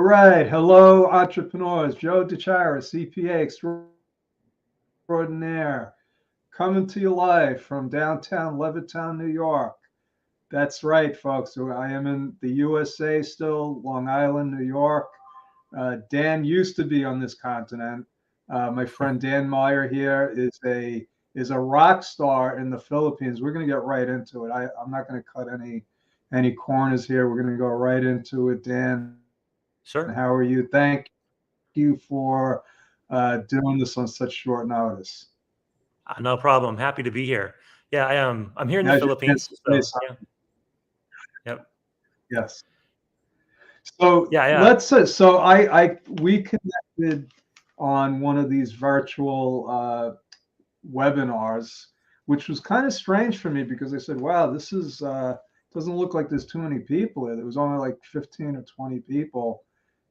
right. Hello, entrepreneurs. Joe DiChiara, CPA extraordinaire, coming to you live from downtown Levittown, New York. That's right, folks. So I am in the USA still, Long Island, New York. Dan used to be on this continent. My friend Dan Meyer here is a rock star in the Philippines. We're going to get right into it. I'm not going to cut any corners here. We're going to go right into it. Dan, Sure. how are you? Thank you for doing this on such short notice. No problem. Happy to be here. Yeah, I'm here in the How's your chance Philippines. to say So something? yeah, yep. Yes. So Yeah, yeah. let's say, so I we connected on one of these virtual webinars, which was kind of strange for me because I said, wow, this is doesn't look like there's too many people here. There was only like 15 or 20 people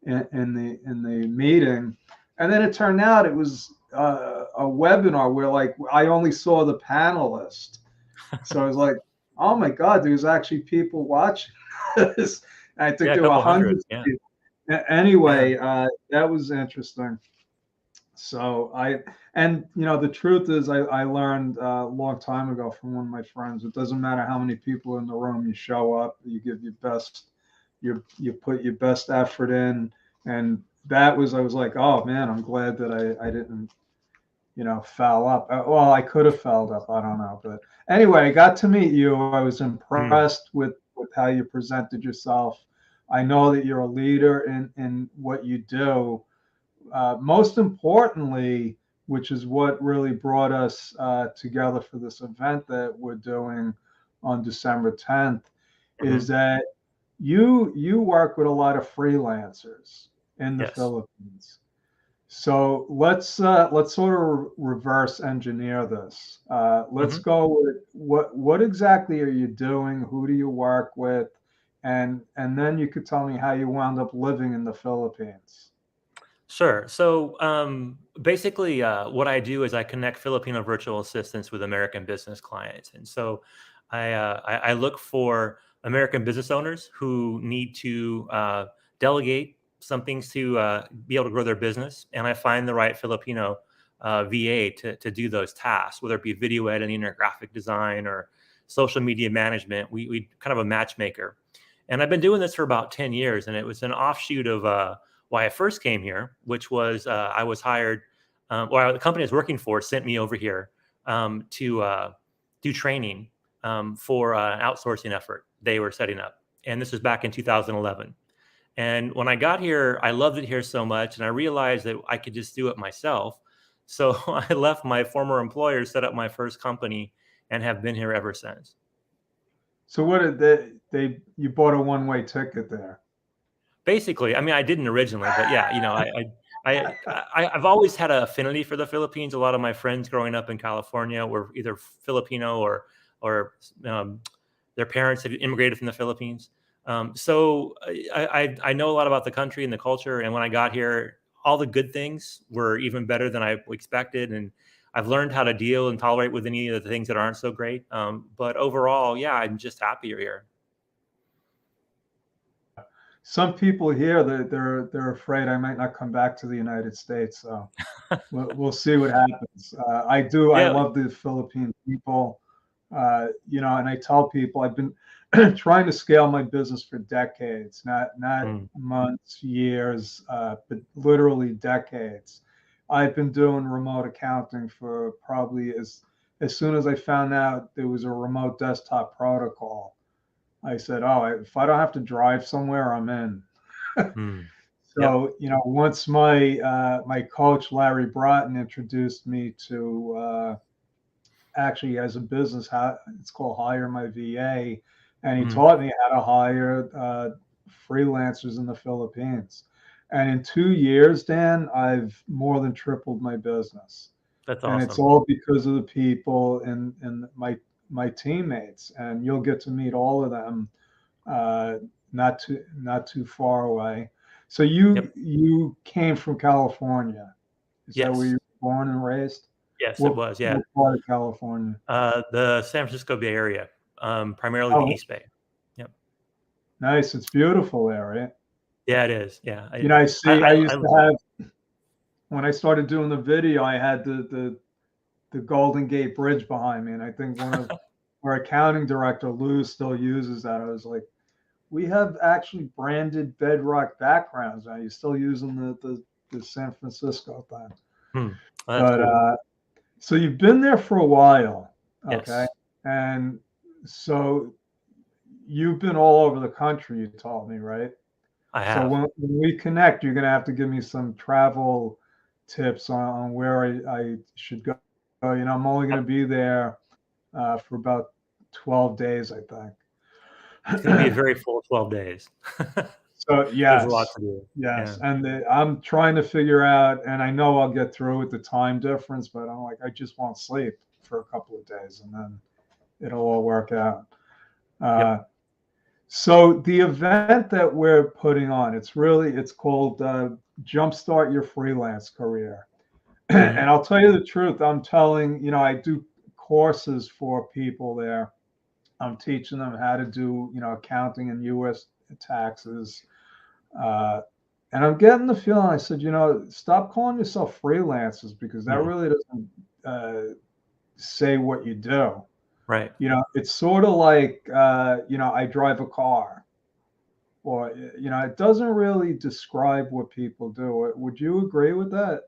in the meeting. And then it turned out it was a webinar where like I only saw the panelist. So I was like, oh my God, there's actually people watching this. I think Yeah, a there were couple hundred. hundreds of Yeah. people. Yeah. Anyway, that was interesting. So and the truth is, I learned a long time ago from one of my friends. It doesn't matter how many people in the room. You show up, you give your best, you put your best effort in, and I was like, oh man, I'm glad that I didn't foul up. Well, I could have fouled up. I don't know, but anyway, I got to meet you. I was Mm, impressed with how you presented yourself. I know that you're a leader in what you do. Most importantly, which is what really brought us together for this event that we're doing on December 10th, is hmm. that you work with a lot of freelancers in the Yes. Philippines. So let's sort of reverse engineer this. Let's Hmm. go with what exactly are you doing? Who do you work with? And then you could tell me how you wound up living in the Philippines. Sure. So basically, what I do is I connect Filipino virtual assistants with American business clients, and so I look for American business owners who need to delegate some things to be able to grow their business, and I find the right Filipino VA to do those tasks, whether it be video editing or graphic design or social media management. We kind of a matchmaker, and I've been doing this for about 10 years, and it was an offshoot of. Why I first came here, which was I was hired, or the company I was working for sent me over here to do training for an outsourcing effort they were setting up. And this was back in 2011. And when I got here, I loved it here so much. And I realized that I could just do it myself. So I left my former employer, set up my first company, and have been here ever since. So what did you bought a one-way ticket there? Basically, I mean, I didn't originally, but yeah, I've always had an affinity for the Philippines. A lot of my friends growing up in California were either Filipino or their parents had immigrated from the Philippines. So I know a lot about the country and the culture. And when I got here, all the good things were even better than I expected. And I've learned how to deal and tolerate with any of the things that aren't so great. But overall, yeah, I'm just happier here. Some people here they're afraid I might not come back to the United States. So we'll see what happens. I Yeah. love the Philippine people. And I tell people I've been trying to scale my business for decades, not Mm, months, years, but literally decades. I've been doing remote accounting for probably as soon as I found out there was a remote desktop protocol. I said, oh, if I don't have to drive somewhere, I'm in. mm. Yep. So, once my coach Larry Broughton introduced me to actually as a business, how it's called Hire My VA, and he Mm. taught me how to hire freelancers in the Philippines. And in 2 years, Dan, I've more than tripled my business, That's and it's awesome. all because of the people and my teammates. And you'll get to meet all of them uh, not too far away. So you Yep. you came from California. Is that where you Yes. were born and raised? Yes, it What was. Yeah. what part of California? The San Francisco Bay Area, primarily the Oh, East Bay. Yep. nice. It's beautiful there, right? Yeah, it is. Yeah. You know, I used I to have, when I started doing the video, I had the Golden Gate Bridge behind me, and I think one of our accounting director, Lou, still uses that. I was like, we have actually branded bedrock backgrounds. Are you still using the San Francisco thing? hmm, well, that's But cool. so you've been there for a while, okay? Yes, And so you've been all over the country, you told me, right? I So have. when we connect, you're gonna have to give me some travel tips on where I should go. You know, I'm only gonna be there for about 12 days, I It's going to be a think. very full 12 days. So There's a lot yes, to do. yes, Yeah. and I'm trying to figure out, and I know I'll get through with the time difference, but I'm like, I just won't sleep for a couple of days, and then it'll all work out. Yep. Uh, so the event that we're putting on, it's called Jumpstart Your Freelance Career. Hmm. And I'll tell you the truth, I do courses for people there. I'm teaching them how to do, accounting and US taxes. Uh, and I'm getting the feeling, I said, stop calling yourself freelancers because that Hmm. really doesn't say what you do. Right. It's sort of like, I drive a car, or, it doesn't really describe what people do. Would you agree with that?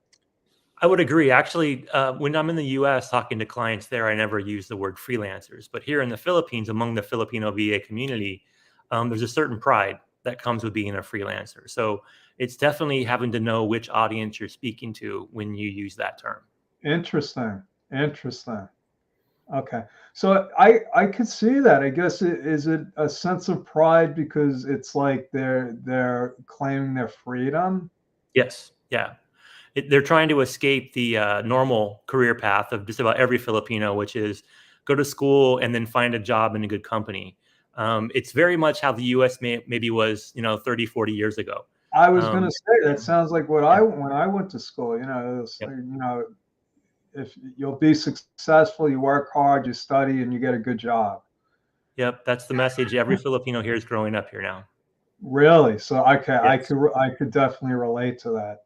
I would agree. Actually, when I'm in the US talking to clients there, I never use the word freelancers. But here in the Philippines, among the Filipino VA community, there's a certain pride that comes with being a freelancer. So it's definitely having to know which audience you're speaking to when you use that term. Interesting. Interesting. Okay. So I could see that. I guess is it a sense of pride because it's like they're claiming their freedom? Yes. Yeah. They're trying to escape the normal career path of just about every Filipino, which is go to school and then find a job in a good company. It's very much how the U.S. maybe was, 30, 40 years ago. I was going to Um, say that sounds like what yeah. when I went to school, Yep. if you'll be successful, you work hard, you study, and you get a good job. Yep. That's the message every Filipino here is growing up here now. Really? So okay, Yes. I could definitely relate to that.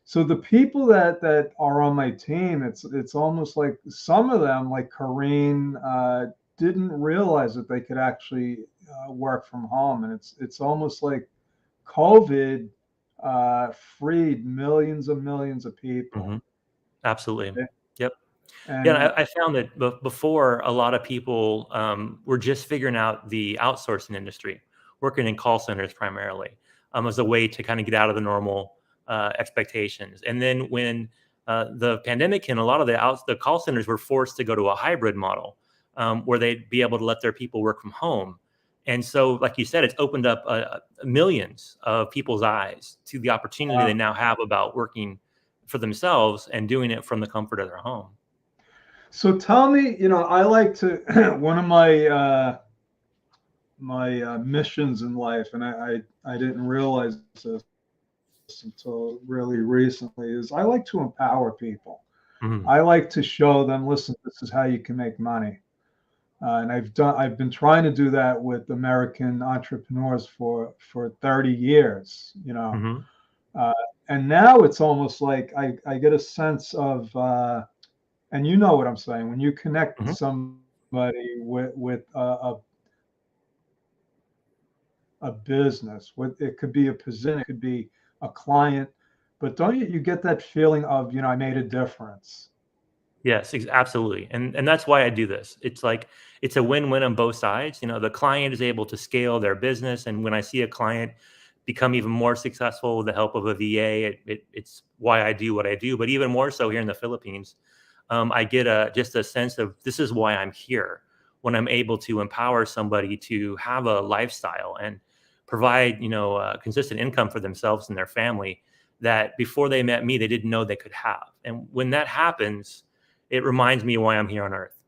So the people that are on my team, it's almost like some of them, like Kareen, didn't realize that they could actually work from home, and it's almost like COVID freed millions of people. Hmm. Absolutely. Yep. Yeah, And I found that before a lot of people were just figuring out the outsourcing industry, working in call centers primarily, as a way to kind of get out of the normal expectations. And then when the pandemic hit, a lot of the call centers were forced to go to a hybrid model where they'd be able to let their people work from home. And so, like you said, it's opened up millions of people's eyes to the opportunity they now have about working for themselves and doing it from the comfort of their home. so tell me, I like to one of my missions in life, and I didn't realize this until really recently, is I like to empower people. Mhm. I like to show them, listen, this is how you can make money. And I've been trying to do that with American entrepreneurs for 30 years, Mhm. uh, and now it's almost like I get a sense of, and you know what I'm saying, when you connect with Mhm. somebody with a business, with it could be a position, it could be a client, but don't you get that feeling of, I made a difference? Yes, absolutely. And that's why I do this. It's like it's a win-win on both sides. The client is able to scale their business, and when I see a client become even more successful with the help of a VA, it's why I do what I do. But even more so here in the Philippines, I get just a sense of this is why I'm here. When I'm able to empower somebody to have a lifestyle and provide, consistent income for themselves and their family that before they met me, they didn't know they could have. And when that happens, it reminds me why I'm here on earth.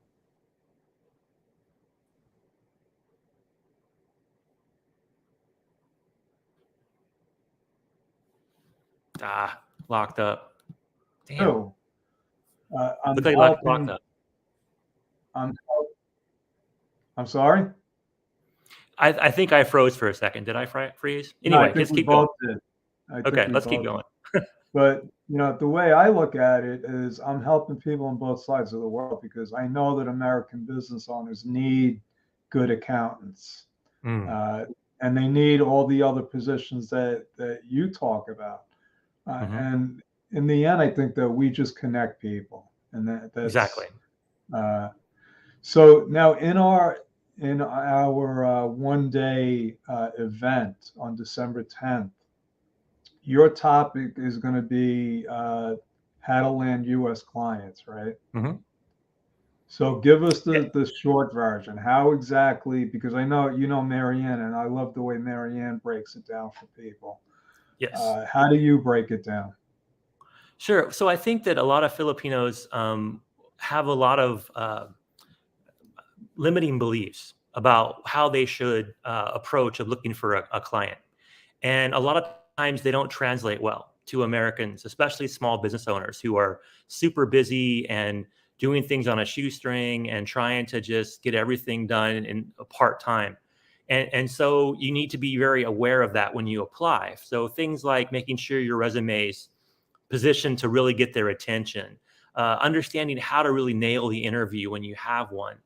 Locked up. Damn. Oh, I'm Look like locked helping. up. I'm I'm sorry. I think I froze for a second. Did I freeze? No, I Anyway, think just we keep going. both did. I think Okay, we let's keep both going. did. But the way I look at it is I'm helping people on both sides of the world because I know that American business owners need good accountants, Mm, uh, and they need all the other positions that you talk about. hmm. And in the end, I think that we just connect people, and Exactly. that's so. Now in our 1 day event on December 10th, your topic is going to be how to land U.S. clients, right? Hmm. So give us Yeah. the short version. How exactly? Because I know Marianne, and I love the way Marianne breaks it down for people. Yes. How do you break it down? Sure. So I think that a lot of Filipinos have a lot of limiting beliefs about how they should approach of looking for a client. And a lot of times they don't translate well to Americans, especially small business owners who are super busy and doing things on a shoestring and trying to just get everything done in a part time. And so you need to be very aware of that when you apply. So things like making sure your resumes positioned to really get their attention, understanding how to really nail the interview when you have one.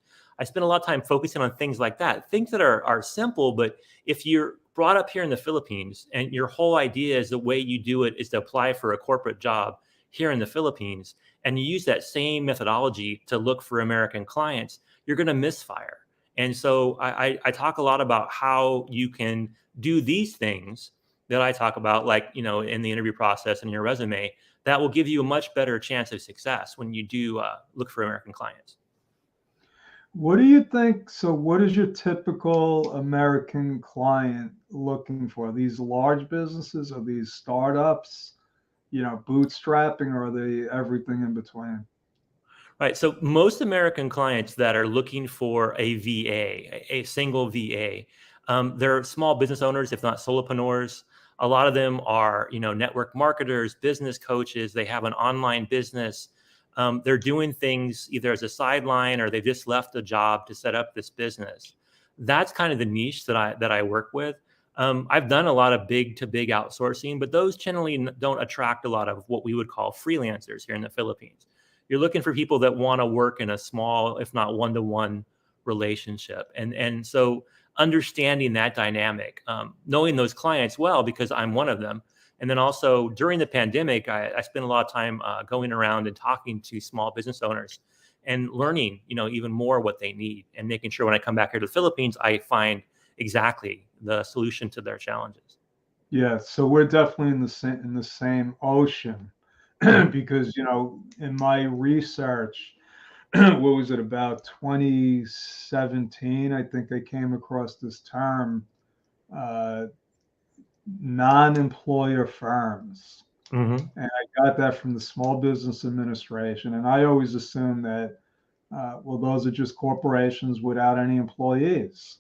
I spend a lot of time focusing on things like that, things that are simple, but if you're brought up here in the Philippines and your whole idea is the way you do it is to apply for a corporate job here in the Philippines, and you use that same methodology to look for American clients, you're going to misfire. And so I talk a lot about how you can do these things that I talk about, like, in the interview process and your resume, that will give you a much better chance of success when you do look for American clients. What do you think? So, what is your typical American client looking for? These large businesses, or these startups? Bootstrapping, or are they everything in between? Right. So most American clients that are looking for a VA, a single VA, they're small business owners, if not solopreneurs. A lot of them are, network marketers, business coaches. They have an online business. They're doing things either as a sideline or they just left a job to set up this business. That's kind of the niche that I work with. I've done a lot of big to big outsourcing, but those generally don't attract a lot of what we would call freelancers here in the Philippines. You're looking for people that want to work in a small, if not one-to-one relationship. And so understanding that dynamic, knowing those clients well, because I'm one of them. And then also during the pandemic, I spent a lot of time going around and talking to small business owners and learning, even more what they need and making sure when I come back here to the Philippines, I find exactly the solution to their challenges. Yeah, so we're definitely in the same ocean Hmm. because in my research, what was it, about 2017? I think I came across this term, uh, non-employer firms, Hmm. and I got that from the Small Business Administration, and I always assumed that well, those are just corporations without any employees.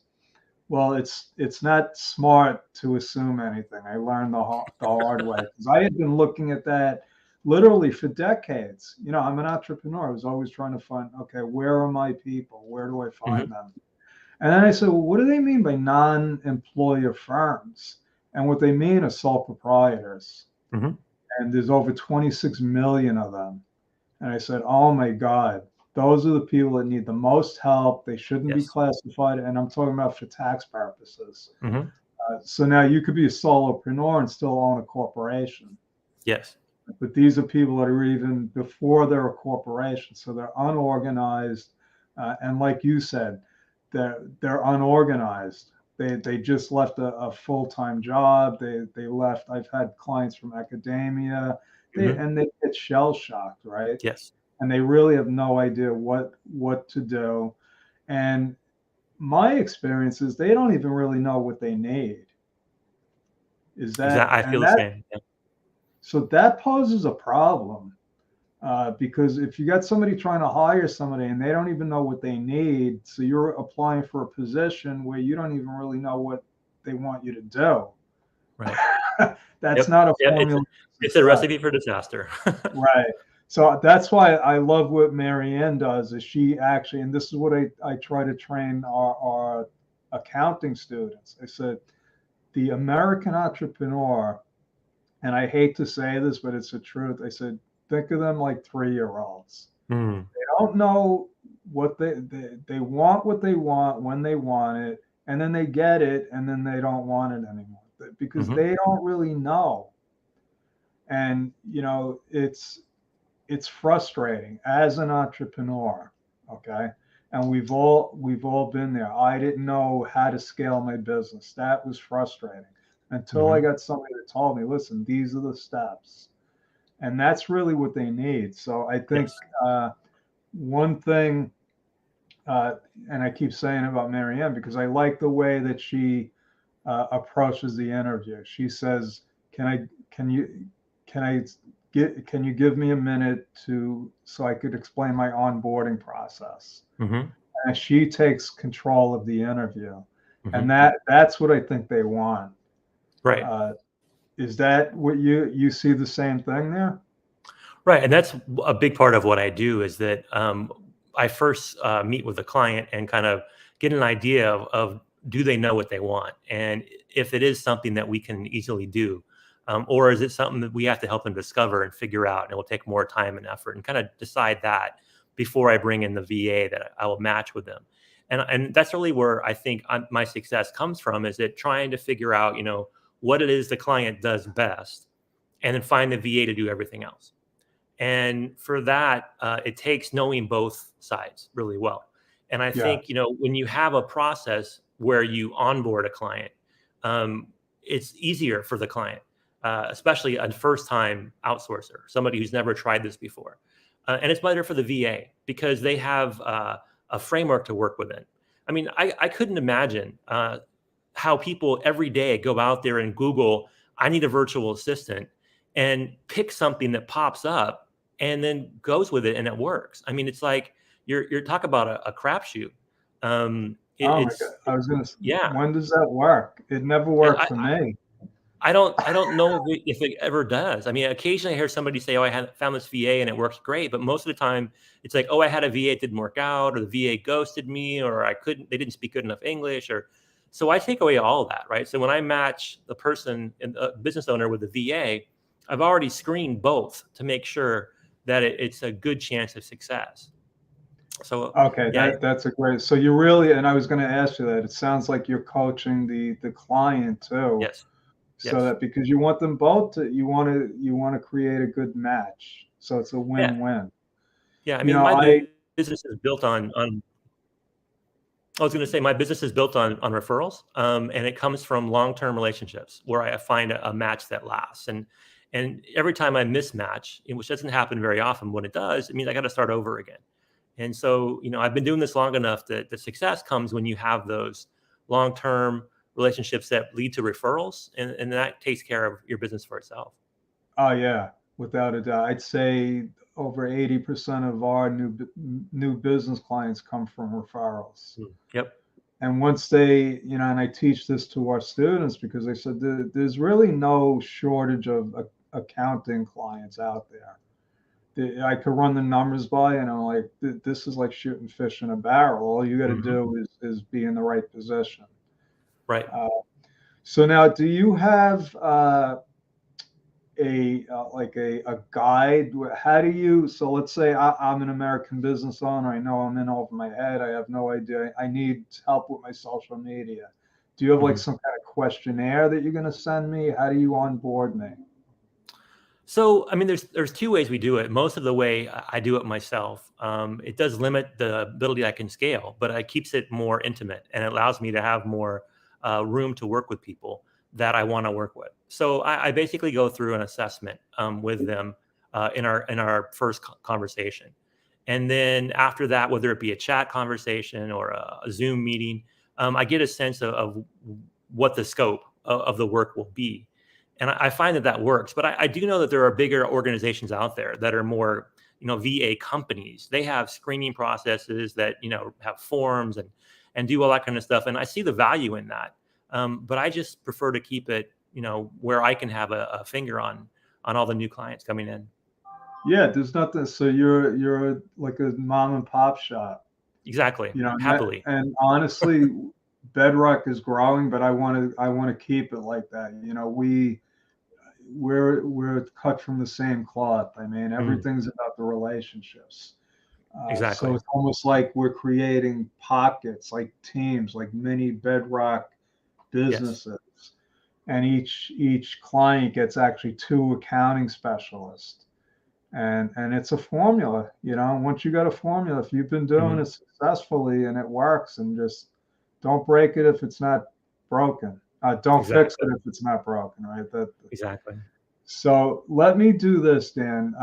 Well, it's not smart to assume anything. I learned the hard way because I had been looking at that literally for decades. I'm an entrepreneur. I was always trying to find, okay, where are my people? Where do I find Hmm. them? And then I said, well, what do they mean by non-employer firms? And what they mean are sole proprietors. Hmm. And there's over 26 million of them. And I said, oh my God, those are the people that need the most help. They shouldn't be Yes. classified. And I'm talking about for tax purposes. Hmm. So now you could be a solopreneur and still own a corporation. Yes. But these are people that are even before they're a corporation. So they're unorganized. And like you said, they're unorganized. They just left a full-time job. They left. I've had clients from academia. Hmm. And they get shell shocked, right? Yes. And they really have no idea what to do. And my experience is they don't even really know what they need. Is Exactly. that I feel and the that same. Yeah. so that poses a problem because if you got somebody trying to hire somebody and they don't even know what they need, so you're applying for a position where you don't even really know what they want you to do. Right. That's Yep. not a Yeah. It's formula for it's a success. recipe for disaster. Right. So that's why I love what Marianne does. Is she actually, and this is what I try to train our accounting students. I said, the American entrepreneur, and I hate to say this, but it's the truth. I said, think of them like 3-year-olds. Mm. They don't know what they want, what they want when they want it, and then they get it, and then they don't want it anymore because Hmm. they don't really know. And it's frustrating as an entrepreneur. Okay. And we've all been there. I didn't know how to scale my business. That was frustrating until I Hmm. got somebody that told me, listen, these are the steps. And that's really what they need. So I think Yes. one thing, uh, and I keep saying about Marianne because I like the way that she approaches the interview. She says, can you, can I can you give me a minute so I could explain my onboarding process?" Hmm. And she takes control of the interview, and Hmm. that's what I think they want. Right. Uh, is that what you see the same thing there? Right. And that's a big part of what I do is that I first meet with the client and kind of get an idea of do they know what they want? And if it is something that we can easily do, or is it something that we have to help them discover and figure out and it will take more time and effort and kind of decide that before I bring in the VA that I will match with them. And that's really where I think my success comes from is that trying to figure out, what it is the client does best and then find the VA to do everything else. And for that, it takes knowing both sides really well. And I Yeah, think, when you have a process where you onboard a client, it's easier for the client, especially a first time outsourcer, somebody who's never tried this before. And it's better for the VA because they have a framework to work within. I mean, I couldn't imagine how people every day go out there and Google, I need a virtual assistant, and pick something that pops up and then goes with it and it works. I mean, it's like you're talking about a crapshoot. oh my God, I was gonna Yeah. when does that work? It never I, worked I for me. I don't know if it ever does. I mean, occasionally I hear somebody say, "Oh, I had found this VA and it works great," but most of the time it's like, "Oh, I had a VA, it didn't work out, or the VA ghosted me, or they didn't speak good enough English." Or so I take away all that, right? So when I match the person, a business owner, with the VA, I've already screened both to make sure that it's a good chance of success. So Okay, yeah, that's a great. So you really, and I was going to ask you that. It sounds like you're coaching the client too, yes, so yes, that because you want them both to, you want to create a good match. So it's a yeah, win-win. yeah. I You mean, know, my I business is built on I was going to say my business is built on referrals, and it comes from long-term relationships where I find a match that lasts. And every time I mismatch, which doesn't happen very often, when it does, it means I got to start over again. And so, I've been doing this long enough that the success comes when you have those long-term relationships that lead to referrals, and that takes care of your business for itself. oh yeah, without a doubt, I'd say over 80% of our new business clients come from referrals. Mm. Yep. And once they, and I teach this to our students because they said there's really no shortage of accounting clients out there. I could run the numbers by, and I'm like, this is like shooting fish in a barrel. All you got to Hmm. do is be in the right position. Right. Uh, so now, do you have like a guide? How do you? So let's say I'm an American business owner. I know I'm in over my head. I have no idea. I need help with my social media. Do you have like Mhm. some kind of questionnaire that you're going to send me? How do you onboard me? So, I mean, there's two ways we do it. Most of the way I do it myself. It does limit the ability I can scale, but it keeps it more intimate and it allows me to have more room to work with people that I want to work with. So I basically go through an assessment with them in our first conversation, and then after that, whether it be a chat conversation or a Zoom meeting, I get a sense of what the scope of the work will be, and I find that works. But I do know that there are bigger organizations out there that are more, VA companies. They have screening processes that have forms and do all that kind of stuff, and I see the value in that. But I just prefer to keep it, where I can have a finger on all the new clients coming in. Yeah, there's nothing. So you're like a mom and pop shop. Exactly, You know, happily. and honestly, Bedrock is growing, but I want to keep it like that. You know, we're cut from the same cloth. I mean, Mm, everything's about the relationships. So exactly. it's almost like we're creating pockets, like teams, like mini Bedrock Yes. businesses, and each client gets actually two accounting specialists, and it's a formula. You know, once you got a formula, if you've been doing Hmm. it successfully and it works, and just don't break it if it's not broken. Don't fix Exactly. it if it's not broken, right? Exactly. So let me do this, Dan.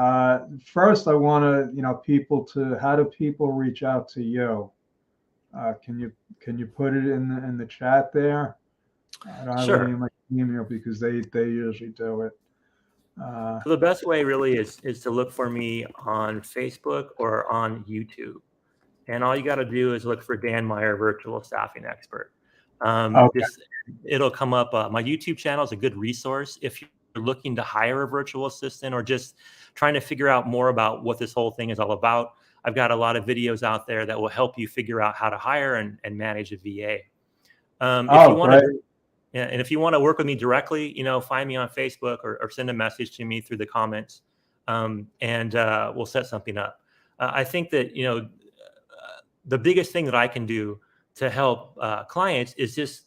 First, I want to, people to, how do people reach out to you? Can you put it in the chat there? I don't have any Sure. in my email because they usually do it. Uh, So the best way really is to look for me on Facebook or on YouTube. And all you got to do is look for Dan Meyer, virtual staffing expert. okay. This it'll come up. My YouTube channel is a good resource if you're looking to hire a virtual assistant or just trying to figure out more about what this whole thing is all about. I've got a lot of videos out there that will help you figure out how to hire and manage a VA. If you Oh, want to, great. yeah, and if you want to work with me directly, find me on Facebook or send a message to me through the comments, and we'll set something up. I think that the biggest thing that I can do to help clients is just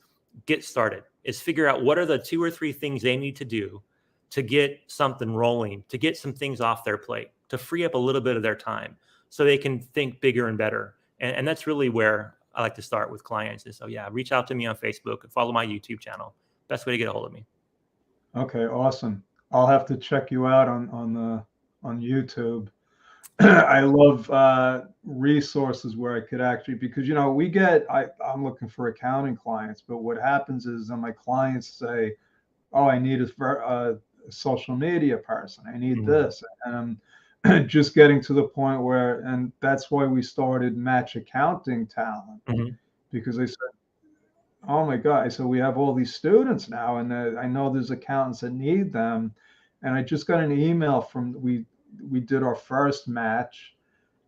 get started. Is figure out what are the 2 or 3 things they need to do to get something rolling, to get some things off their plate, to free up a little bit of their time, so they can think bigger and better. And that's really where I like to start with clients. And so, yeah, reach out to me on Facebook and follow my YouTube channel. Best way to get a hold of me. Okay, awesome. I'll have to check you out on YouTube. I love resources where I could actually, because I'm looking for accounting clients, but what happens is that my clients say, "Oh, I need a social media person. I need Mm-hmm. this," and I'm just getting to the point where, and that's why we started Match Accounting Talent, Mm-hmm. because I said, "Oh my God!" I said, "We have all these students now, and I know there's accountants that need them," and I just got an email from we did our first match,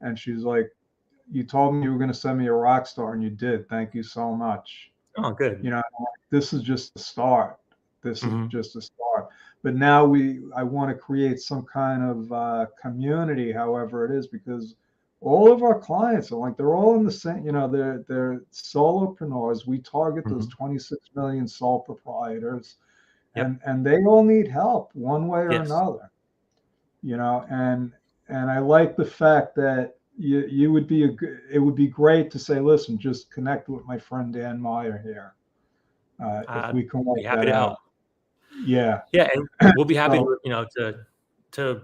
and she's like, "You told me you were going to send me a rock star, and you did. Thank you so much." Oh, good. This is just the start. This is Mm-hmm. just a start. But now I want to create some kind of community, however it is, because all of our clients are like, they're all in the same, they're solopreneurs. We target those Mm-hmm. 26 million sole proprietors, Yep. and they all need help one way or Yes. another, and I like the fact that you would be it would be great to say, listen, just connect with my friend Dan Meyer here, if I'd we can be work happy that to help. out. Yeah. Yeah, and we'll be happy So, to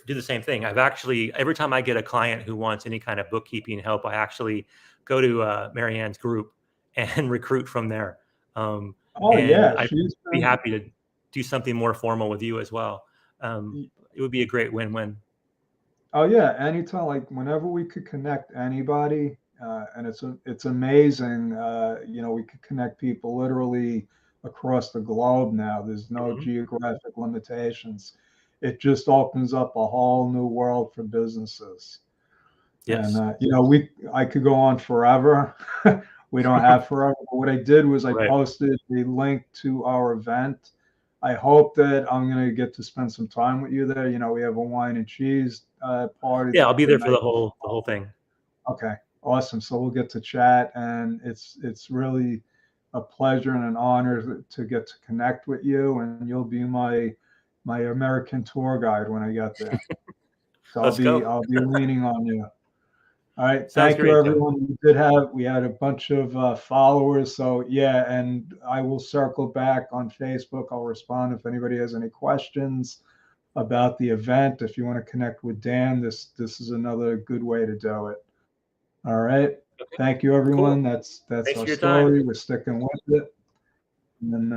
do the same thing. I've actually every time I get a client who wants any kind of bookkeeping help, I actually go to Marianne's group and recruit from there. Um, oh and yeah, I'd she's be been. happy to do something more formal with you as well. It would be a great win-win. Oh yeah, anytime, like whenever we could connect anybody, and it's amazing. We could connect people literally across the globe now. There's no Mhm. geographic limitations. It just opens up a whole new world for businesses. And Yes. I could go on forever. We don't have forever. But what I did was I Right. posted a link to our event. I hope that I'm going to get to spend some time with you there. We have a wine and cheese party Yeah, I'll be the there for night. the whole thing. Okay, awesome. So we'll get to chat, and it's really a pleasure and an honor to get to connect with you. And you'll be my American tour guide when I get there. So I'll Let's be go. I'll be leaning on you. All right. Sounds Thank you, great, Joe. everyone. We had a bunch of followers. So yeah, and I will circle back on Facebook. I'll respond if anybody has any questions about the event. If you want to connect with Dan, this is another good way to do it. All right. Okay, Thank you, cool. everyone. That's Thanks our for your time. story. We're sticking with it. And then